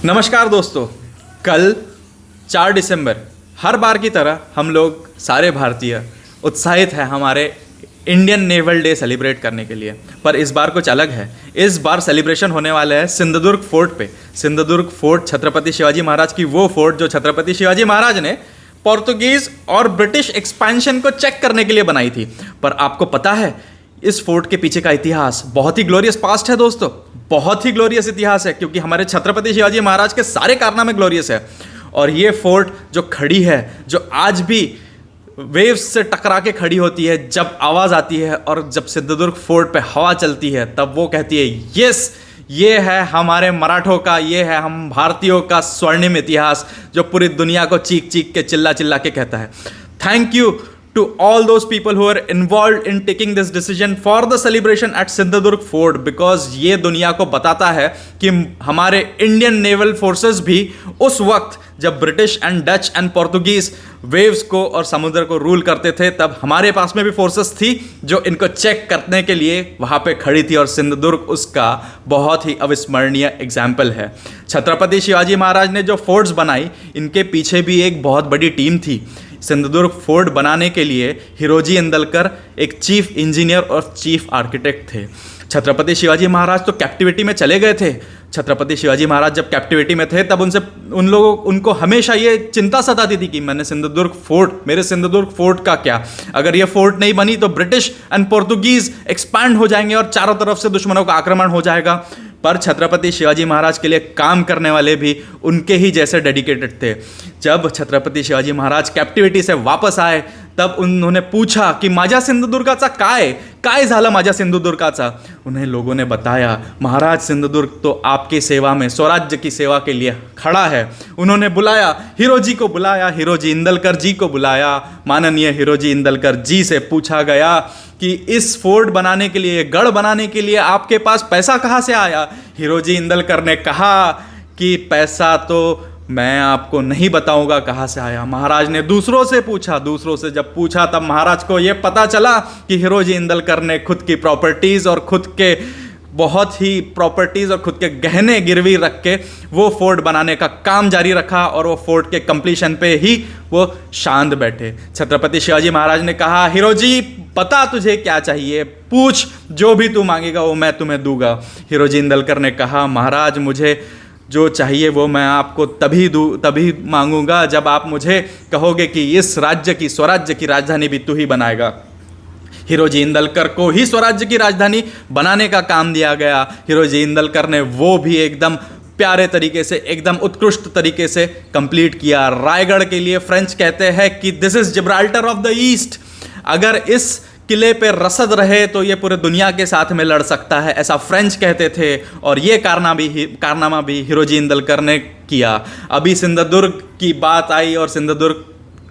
नमस्कार दोस्तों, कल 4 दिसंबर हर बार की तरह हम लोग सारे भारतीय उत्साहित हैं हमारे इंडियन नेवल डे सेलिब्रेट करने के लिए। पर इस बार कुछ अलग है। इस बार सेलिब्रेशन होने वाला है सिंधुदुर्ग फोर्ट पे। सिंधुदुर्ग फोर्ट छत्रपति शिवाजी महाराज की वो फोर्ट जो छत्रपति शिवाजी महाराज ने पोर्तुगीज और ब्रिटिश एक्सपेंशन को चेक करने के लिए बनाई थी। पर आपको पता है इस फोर्ट के पीछे का इतिहास बहुत ही ग्लोरियस पास्ट है दोस्तों, बहुत ही ग्लोरियस इतिहास है, क्योंकि हमारे छत्रपति शिवाजी महाराज के सारे कारनामे ग्लोरियस है। और ये फोर्ट जो खड़ी है, जो आज भी वेव्स से टकरा के खड़ी होती है, जब आवाज़ आती है और जब सिंधुदुर्ग फोर्ट पे हवा चलती है तब वो कहती है यस, ये है हमारे मराठों का, ये है हम भारतीयों का स्वर्णिम इतिहास जो पूरी दुनिया को चीख चीख के चिल्ला चिल्ला के कहता है। Thank you to all those people who are involved in taking this decision for the celebration at Sindhudurg fort, because ये दुनिया को बताता है कि हमारे इंडियन नेवल फोर्सेस भी उस वक्त जब British and Dutch and Portuguese waves को और समुद्र को रूल करते थे तब हमारे पास में भी फोर्सेस थी जो इनको चेक करने के लिए वहाँ पे खड़ी थी, और सिंधुदुर्ग उसका बहुत ही अविस्मरणीय एग्जाम्पल है। छत्रपति शिवाजी महाराज ने जो फोर्ट्स बनाई, इनके पीछे भी एक बहुत बड़ी टीम थी। सिंधुदुर्ग फोर्ट बनाने के लिए हिरोजी इंदलकर एक चीफ इंजीनियर और चीफ आर्किटेक्ट थे। छत्रपति शिवाजी महाराज तो कैप्टिविटी में चले गए थे। छत्रपति शिवाजी महाराज जब कैप्टिविटी में थे तब उनको हमेशा ये चिंता सताती थी कि मेरे सिंधुदुर्ग फोर्ट का क्या, अगर ये फोर्ट नहीं बनी तो ब्रिटिश एंड पोर्तुगीज एक्सपैंड हो जाएंगे और चारों तरफ से दुश्मनों का आक्रमण हो जाएगा। पर छत्रपति शिवाजी महाराज के लिए काम करने वाले भी उनके ही जैसे डेडिकेटेड थे। जब छत्रपति शिवाजी महाराज कैप्टिविटी से वापस आए तब उन्होंने पूछा कि माझ्या सिंधुदुर्गाचा काय झालं माझ्या सिंधुदुर्गाचा। उन्हें लोगों ने बताया महाराज सिंधुदुर्ग तो आपकी सेवा में, स्वराज्य की सेवा के लिए खड़ा है। उन्होंने बुलाया, हिरोजी को बुलाया, हिरोजी इंदलकर जी को बुलाया। माननीय हिरोजी इंदलकर जी से पूछा गया कि इस फोर्ट बनाने के लिए, गढ़ बनाने के लिए आपके पास पैसा कहाँ से आया। हिरोजी इंदलकर ने कहा कि पैसा तो मैं आपको नहीं बताऊंगा कहाँ से आया। महाराज ने दूसरों से पूछा, दूसरों से जब पूछा तब महाराज को यह पता चला कि हिरोजी इंदलकर ने खुद की प्रॉपर्टीज़ और खुद के गहने गिरवी रख के वो फोर्ट बनाने का काम जारी रखा, और वो फोर्ट के कंप्लीशन पे ही वो शांत बैठे। छत्रपति शिवाजी महाराज ने कहा हिरोजी पता तुझे क्या चाहिए, पूछ, जो भी तू मांगेगा वो मैं तुम्हें दूंगा। हिरोजी इंदलकर ने कहा महाराज मुझे जो चाहिए वो मैं आपको तभी मांगूंगा जब आप मुझे कहोगे कि इस राज्य की, स्वराज्य की राजधानी भी तू ही बनाएगा। हिरोजी इंदलकर को ही स्वराज्य की राजधानी बनाने का काम दिया गया। हिरोजी इंदलकर ने वो भी एकदम प्यारे तरीके से, एकदम उत्कृष्ट तरीके से कंप्लीट किया। रायगढ़ के लिए फ्रेंच कहते हैं कि this is Gibraltar of the east. अगर इस किले पे रसद रहे तो ये पूरे दुनिया के साथ में लड़ सकता है, ऐसा फ्रेंच कहते थे। और ये कारनामा भी हिरोजी इंदलकर ने किया। अभी सिंधुदुर्ग की बात आई और सिंधुदुर्ग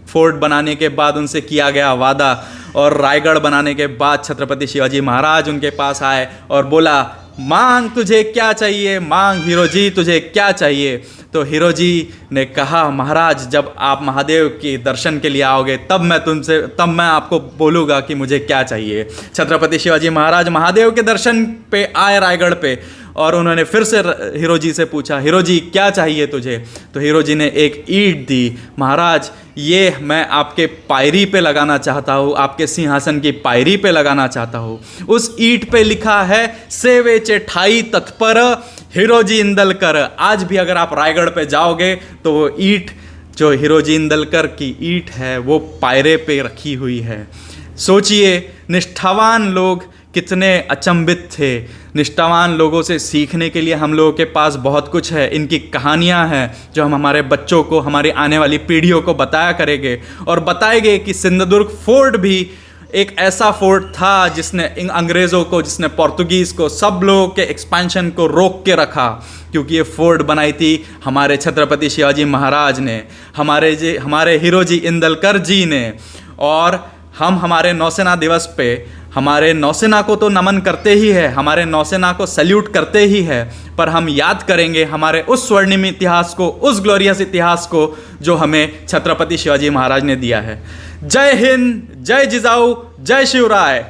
फोर्ट बनाने के बाद उनसे किया गया वादा, और रायगढ़ बनाने के बाद छत्रपति शिवाजी महाराज उनके पास आए और बोला मांग तुझे क्या चाहिए, मांग हिरोजी तुझे क्या चाहिए। तो हिरोजी ने कहा महाराज जब आप महादेव के दर्शन के लिए आओगे तब मैं आपको बोलूँगा कि मुझे क्या चाहिए। छत्रपति शिवाजी महाराज महादेव के दर्शन पे आए रायगढ़ पे, और उन्होंने फिर से हिरोजी से पूछा हिरोजी क्या चाहिए तुझे। तो हिरोजी ने एक ईंट दी। महाराज ये मैं आपके पायरी पे लगाना चाहता हूँ, आपके सिंहासन की पायरी पे लगाना चाहता हूँ। उस ईंट पे लिखा है सेवेचे ठाई तत्पर हिरोजी इंदलकर। आज भी अगर आप रायगढ़ पे जाओगे तो वो ईंट जो हिरोजी इंदलकर की ईंट है वो पायरे पे रखी हुई है। सोचिए निष्ठावान लोग कितने अचंभित थे। निष्ठावान लोगों से सीखने के लिए हम लोगों के पास बहुत कुछ है। इनकी कहानियां हैं जो हम हमारे बच्चों को, हमारी आने वाली पीढ़ियों को बताया करेंगे, और बताएंगे कि सिंधुदुर्ग फोर्ट भी एक ऐसा फोर्ट था जिसने अंग्रेज़ों को, जिसने पोर्तुगीज़ को, सब लोगों के एक्सपेंशन को रोक के रखा, क्योंकि ये फोर्ट बनाई थी हमारे छत्रपति शिवाजी महाराज ने, हमारे हिरोजी इंदलकर जी ने। और हम हमारे नौसेना दिवस पे हमारे नौसेना को तो नमन करते ही है, हमारे नौसेना को सैल्यूट करते ही है, पर हम याद करेंगे हमारे उस स्वर्णिम इतिहास को, उस ग्लोरियस इतिहास को जो हमें छत्रपति शिवाजी महाराज ने दिया है। जय हिंद, जय जिजाऊ, जय शिवराय।